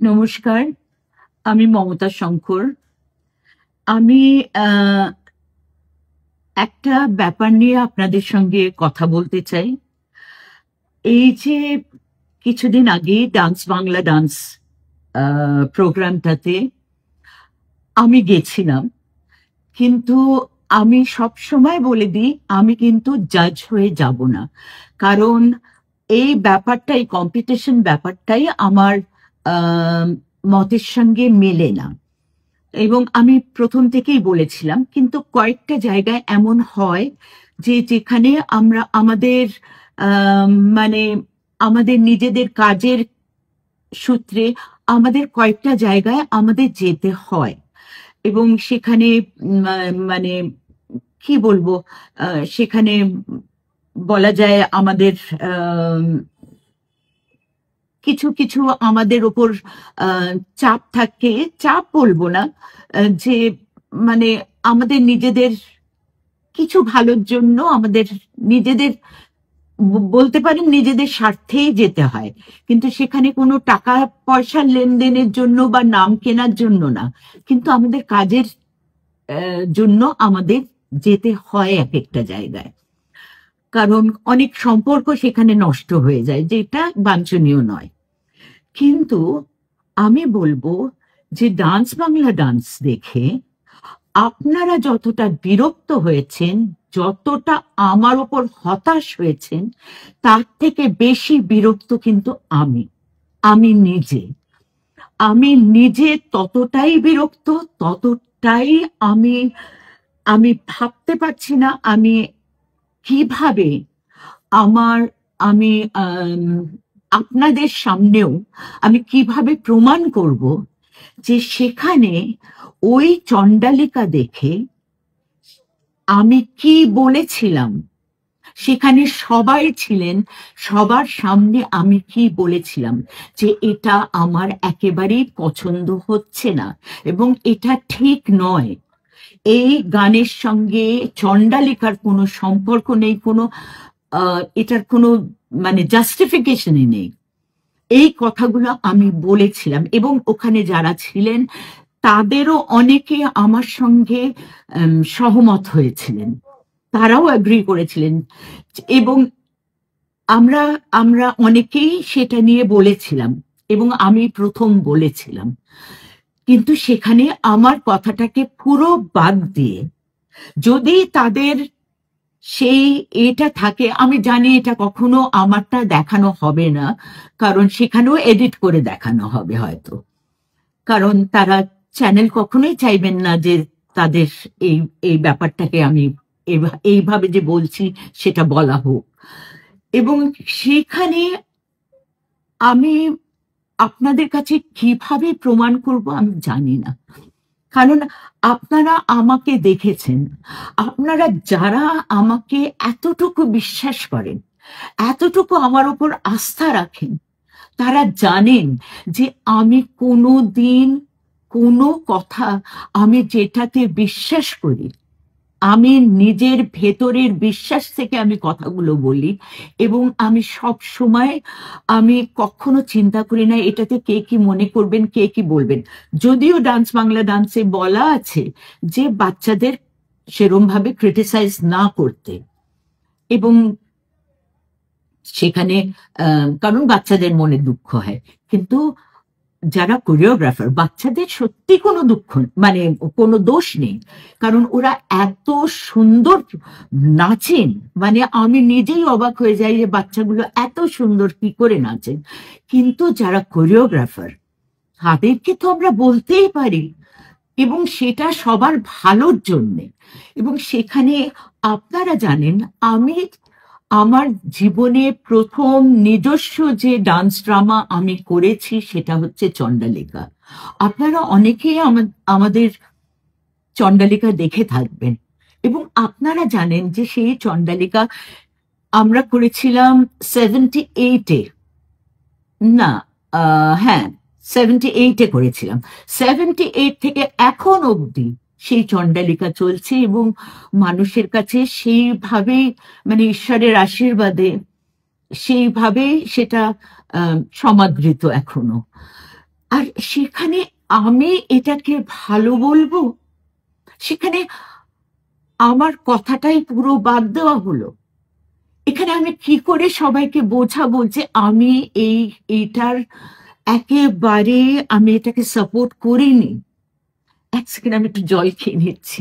নমস্কার, আমি মমতা শঙ্কর। আমি আহ, একটা ব্যাপার নিয়ে আপনাদের সঙ্গে কথা বলতে চাই। এই যে কিছুদিন আগে ডান্স বাংলা ডান্স প্রোগ্রামটাতে আমি গেছিলাম, কিন্তু আমি সব সময় বলে দিই আমি কিন্তু জাজ হয়ে যাব না। কারণ এই ব্যাপারটাই, কম্পিটিশন ব্যাপারটাই আমার আহ, মতের সঙ্গে মেলে না। এবং আমি প্রথম থেকেই বলেছিলাম, কিন্তু কয়েকটা জায়গায় এমন হয় যে যেখানে আমরা আমাদের মানে আমাদের নিজেদের কাজের সূত্রে আমাদের কয়েকটা জায়গায় আমাদের যেতে হয়। এবং সেখানে মানে কি বলবো, সেখানে বলা যায় আমাদের আহ কিছু কিছু আমাদের ওপর আহ, চাপ থাকে। চাপ বলবো না, যে মানে আমাদের নিজেদের কিছু ভালোর জন্য আমাদের নিজেদের বলতে পারেন নিজেদের স্বার্থেই যেতে হয়। কিন্তু সেখানে কোনো টাকা পয়সার লেনদেনের জন্য বা নাম কেনার জন্য না, কিন্তু আমাদের কাজের জন্য আমাদের যেতে হয় এক একটা জায়গায়। কারণ অনেক সম্পর্ক সেখানে নষ্ট হয়ে যায়, যেটা বাঞ্ছনীয় নয়। কিন্তু আমি বলবো যে ডান্স বাংলা ডান্স দেখে আপনারা যতটা বিরক্ত হয়েছেন, যতটা আমার ওপর হতাশ হয়েছেন, তার থেকে বেশি বিরক্ত কিন্তু আমি আমি নিজে আমি নিজে ততটাই বিরক্ত, ততটাই আমি আমি ভাবতে পারছি না আমি কিভাবে আমার আমি আপনাদের সামনেও আমি কিভাবে প্রমাণ করব যে সেখানে ওই চণ্ডালিকা দেখে আমি কি বলেছিলাম। সেখানে সবাই ছিলেন, সবার সামনে আমি কি বলেছিলাম যে এটা আমার একেবারেই পছন্দ হচ্ছে না এবং এটা ঠিক নয়। এই গানের সঙ্গে চণ্ডালিকার কোনো সম্পর্ক নেই, কোনো এটার কোনো মানে জাস্টিফিকেশনই নেই। এই কথাগুলো আমি বলেছিলাম এবং ওখানে যারা ছিলেন তাদেরও অনেকে আমার সঙ্গে সহমত হয়েছিলেন, তারাও এগ্রি করেছিলেন। এবং আমরা আমরা অনেকেই সেটা নিয়ে বলেছিলাম এবং আমি প্রথম বলেছিলাম। কিন্তু সেখানে আমার কথাটাকে পুরো বাদ দিয়ে, যদি তাদের সেই এটা থাকে, আমি জানি এটা কখনো আমারটা দেখানো হবে না, কারণ সেখানেও এডিট করে দেখানো হবে হয়তো। কারণ তারা চ্যানেল কখনোই চাইবেন না যে তাদের এই এই ব্যাপারটাকে আমি এইভাবে যে বলছি সেটা বলা হোক। এবং সেখানে আমি আপনাদের কাছে কিভাবে প্রমাণ করব আমি জানি না। কারণ আপনারা আমাকে দেখেছেন, আপনারা যারা আমাকে এতটুকু বিশ্বাস করেন, এতটুকু আমার উপর আস্থা রাখেন, তারা জানেন যে আমি কোনো দিন কোনো কথা, আমি যেটাতে বিশ্বাস করি, আমি নিজের ভেতরের বিশ্বাস থেকে আমি কথাগুলো বলি। এবং আমি সব সময়, আমি কখনো চিন্তা করি না এটাতে কে কি মনে করবেন, কে কি বলবেন। যদিও ডান্স বাংলা ডান্সে বলা আছে যে বাচ্চাদের সেরম ভাবে ক্রিটিসাইজ না করতে, এবং সেখানে কারণ বাচ্চাদের মনে দুঃখ হয়। কিন্তু যারা কোরিওগ্রাফার, বাচ্চাদের সত্যি কোনো দুঃখ মানে কোনো দোষ নেই, কারণ ওরা এত সুন্দর নাচেন। মানে আমি নিজেই অবাক হয়ে যাই যে বাচ্চাগুলো এত সুন্দর কি করে নাচেন। কিন্তু যারা কোরিওগ্রাফার তাদেরকে তো আমরা বলতেই পারি, এবং সেটা সবার ভালোর জন্যে। এবং সেখানে আপনারা জানেন, আমি আমার জীবনে প্রথম নিজস্ব যে ডান্স ড্রামা আমি করেছি সেটা হচ্ছে চণ্ডালিকা। আপনারা অনেকেই আমাদের চণ্ডালিকা দেখে থাকবেন এবং আপনারা জানেন যে সেই চণ্ডালিকা আমরা করেছিলাম 78-এ। না, হ্যাঁ, 78-এ করেছিলাম। 78 থেকে এখন অবধি সেই চণ্ডালিকা চলছে এবং মানুষের কাছে সেইভাবেই, মানে ঈশ্বরের আশীর্বাদে সেইভাবেই সেটা সমাদৃত এখনো। আর সেখানে আমি এটাকে ভালো বলবো, সেখানে আমার কথাটাই পুরো বাদ দেওয়া হলো। এখানে আমি কি করে সবাইকে বোঝাবো যে আমি এইটার একেবারে আমি এটাকে সাপোর্ট করিনি। এক সেকেন্ড, আমি একটু জল খেয়ে নিচ্ছি।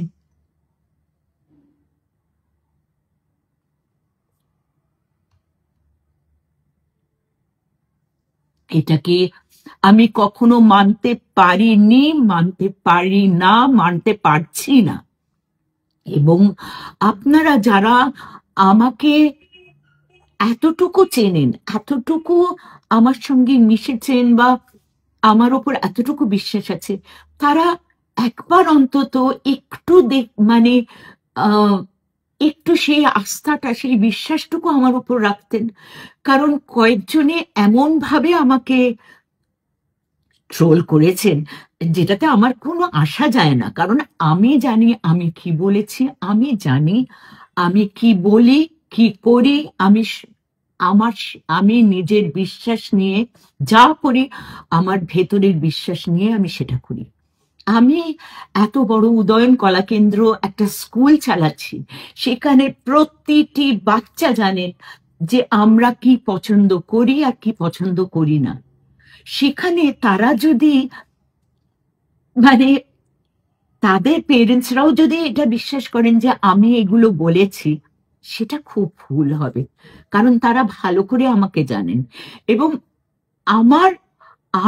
এটাকে আমি কখনো মানতে পারিনি, মানতে পারি না, মানতে পারছি না। এবং আপনারা যারা আমাকে এতটুকু চেনেন, এতটুকু আমার সঙ্গে মিশেছেন, বা আমার ওপর এতটুকু বিশ্বাস আছে, তারা একবার অন্তত একটু মানে আহ, একটু সেই আস্থাটা, সেই বিশ্বাসটুকু আমার উপর রাখতেন। কারণ কয়েকজনে এমন ভাবে আমাকে ট্রোল করেছেন, যেটাতে আমার কোনো আসা যায় না। কারণ আমি জানি আমি কি বলেছি, আমি জানি আমি কি বলি, কি করি। আমি আমি নিজের বিশ্বাস নিয়ে যা করি, আমার ভেতরের বিশ্বাস নিয়ে আমি সেটা করি। আমি এত বড় উদয়ন কলা কেন্দ্র, একটা স্কুল চালাচ্ছি, সেখানে প্রতিটি বাচ্চা জানেন যে আমরা কি পছন্দ করি আর কি পছন্দ করি না। সেখানে তারা যদি মানে তাদের পেরেন্টসরাও যদি এটা বিশ্বাস করেন যে আমি এগুলো বলেছি, সেটা খুব ভুল হবে। কারণ তারা ভালো করে আমাকে জানেন। এবং আমার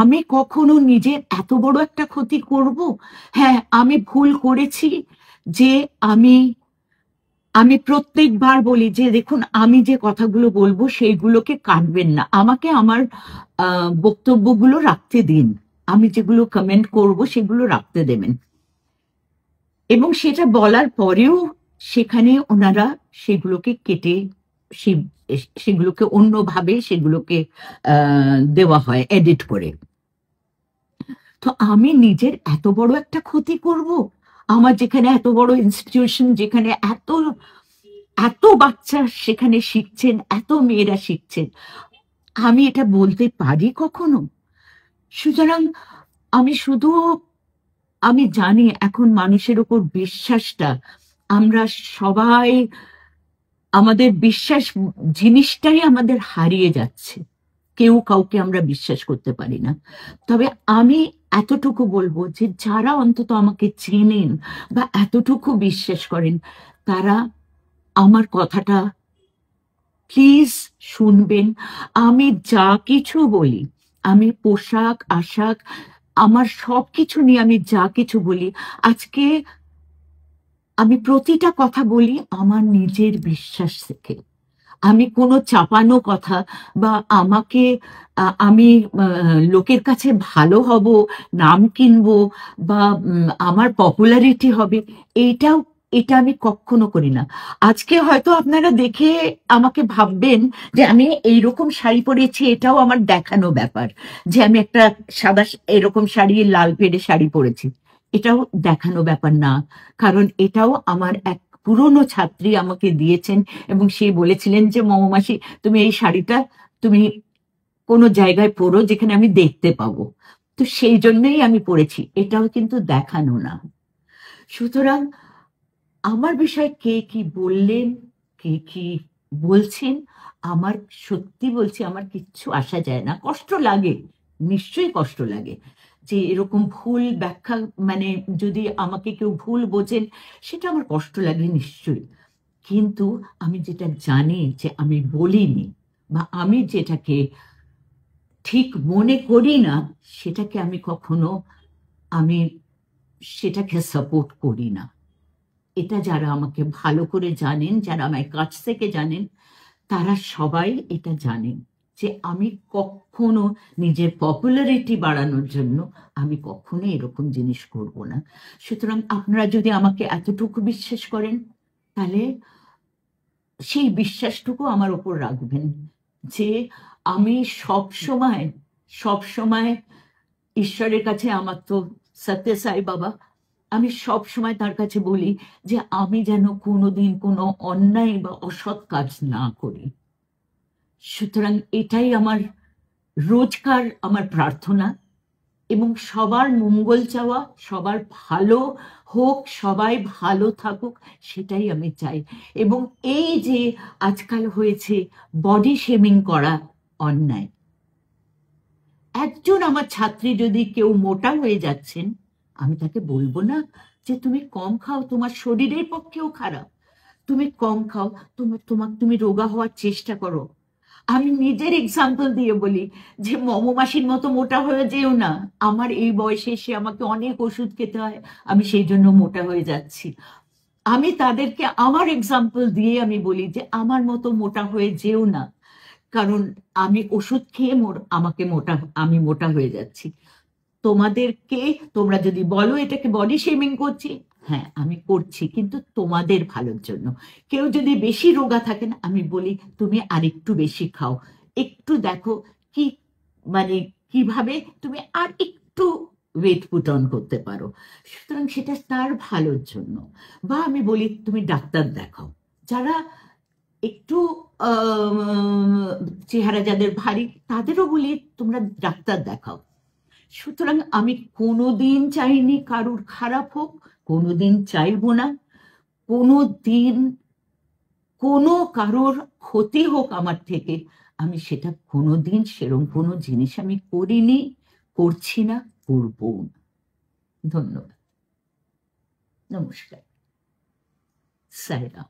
আমি কখনো নিজের এত বড় একটা ক্ষতি করব? হ্যাঁ, আমি ভুল করেছি যে আমি আমি প্রত্যেকবার বলি যে দেখুন, আমি যে কথাগুলো বলবো সেইগুলোকে কাটবেন না, আমাকে আমার বক্তব্যগুলো রাখতে দিন, আমি যেগুলো কমেন্ট করব সেগুলো রাখতে দেবেন। এবং সেটা বলার পরেও সেখানে ওনারা সেগুলোকে কেটে সেগুলোকে অন্যভাবে সেগুলোকে দেওয়া হয় এডিট করে। তো আমি নিজের এত বড় একটা ক্ষতি করব? আমার যেখানে এত বড় ইনস্টিটিউশন, যেখানে এত এত বাচ্চা সেখানে শিখছেন, এত মেয়েরা শিখছেন, আমি এটা বলতে পারি কখনো? সুতরাং আমি শুধু আমি জানি এখন মানুষের উপর বিশ্বাসটা, আমরা সবাই আমাদের বিশ্বাস জিনিসটাই আমাদের হারিয়ে যাচ্ছে। কেউ কাউকে আমরা বিশ্বাস করতে পারি না। তবে আমি এতটুকু বলবো যে যারা অন্তত আমাকে চেনেন বা এতটুকু বিশ্বাস করেন, তারা আমার কথাটা প্লিজ শুনবেন। আমি যা কিছু বলি, আমি পোশাক আশাক, আমার সবকিছু নিয়ে আমি যা কিছু বলি, আজকে আমি প্রতিটা কথা বলি আমার নিজের বিশ্বাস থেকে। আমি কোনো চাপানো কথা বা আমাকে আমি লোকের কাছে ভালো হব, নাম কিনবো, বা আমার পপুলারিটি হবে, এইটাও এটা আমি কখনো করি না। আজকে হয়তো আপনারা দেখে আমাকে ভাববেন যে আমি এইরকম শাড়ি পরেছি, এটাও আমার দেখানো ব্যাপার, যে আমি একটা সাদা এরকম শাড়ি, লাল পেড়ে শাড়ি পরেছি, এটাও দেখানো ব্যাপার না। কারণ এটাও আমার এক পুরনো ছাত্রী আমাকে দিয়েছেন, এবং সে বলেছিলেন যে মমমাসি, তুমি এই শাড়িটা তুমি কোনো জায়গায় পরো যেখানে আমি দেখতে পাবো। তো সেই জন্যই আমি পরেছি, এটাও কিন্তু দেখানো না। সুতরাং আমার বিষয়ে কে কি বললেন, কে কি বলছেন, আমার সত্যি বলছি আমার কিচ্ছু আসা যায় না। কষ্ট লাগে, নিশ্চয়ই কষ্ট লাগে যে এরকম ভুল ব্যাখ্যা, মানে যদি আমাকে কেউ ভুল বোঝেন, সেটা আমার কষ্ট লাগে নিশ্চয়ই। কিন্তু আমি যেটা জানি যে আমি বলিনি, বা আমি যেটাকে ঠিক মনে করি না, সেটাকে আমি কখনো আমি সেটাকে সাপোর্ট করি না। এটা যারা আমাকে ভালো করে জানেন, যারা আমার কাছ থেকে জানেন, তারা সবাই এটা জানেন যে আমি কখনো নিজের পপুলারিটি বাড়ানোর জন্য আমি কখনো এরকম জিনিস করব না। সুতরাং আপনারা যদি আমাকে এতটুকু বিশ্বাস করেন, তাহলে সেই বিশ্বাসটুকু আমার উপর রাখবেন যে আমি সব সময় সব সময় ঈশ্বরের কাছে, আমার তো সত্য সাই বাবা, আমি সব সময় তার কাছে বলি যে আমি যেন কোনোদিন কোনো অন্যায় বা অসৎ কাজ না করি। সুতরাং এটাই আমার রোজকার আমার প্রার্থনা। এবং সবার মঙ্গল চাওয়া, সবার ভালো হোক, সবাই ভালো থাকুক, সেটাই আমি চাই। এবং এই যে আজকাল হয়েছে বডি শেমিং করা অন্যায়। একজন আমার ছাত্রী যদি কেউ মোটা হয়ে যাচ্ছেন, আমি তাকে বলবো না যে তুমি কম খাও, তোমার শরীরের পক্ষেও খারাপ, তুমি কম খাও, তুমি রোগা হওয়ার চেষ্টা করো। আমি নিজের এক্সাম্পল দিয়ে বলি যে মাসির মতো মোটা হয়ে যেও না। আমার এই বয়সে এসে আমাকে অনেক ওষুধ খেতে হয়, আমি সেই জন্য মোটা হয়ে যাচ্ছি। আমি তাদেরকে আমার এক্সাম্পল দিয়ে আমি বলি যে আমার মতো মোটা হয়ে যেও না, কারণ আমি ওষুধ খেয়ে আমি মোটা হয়ে যাচ্ছি। তোমাদেরকে, তোমরা যদি বলো এটাকে বডি শেমিং করছি, হ্যাঁ আমি করছি, কিন্তু তোমাদের ভালোর জন্য। কেউ যদি বেশি রোগা থাকেন, আমি বলি তুমি আরেকটু বেশি খাও, একটু দেখো কি মানে কিভাবে তুমি আর একটু ওয়েট পুট অন করতে পারো। সুতরাং সেটা তার ভালোর জন্য। বা আমি বলি তুমি ডাক্তার দেখাও। যারা একটু আহ, চেহারা যাদের ভারী, তাদেরও বলি তোমরা ডাক্তার দেখাও। সুতরাং আমি কোনোদিন চাইনি কারুর খারাপ হোক, কোনোদিন চাইবো না, কোনোদিন কোনো কারোর ক্ষতি হোক আমার থেকে। আমি সেটা কোনোদিন সেরকম কোনো জিনিস আমি করিনি, করছি না, করবো না। ধন্যবাদ। নমস্কার। সাইরাম।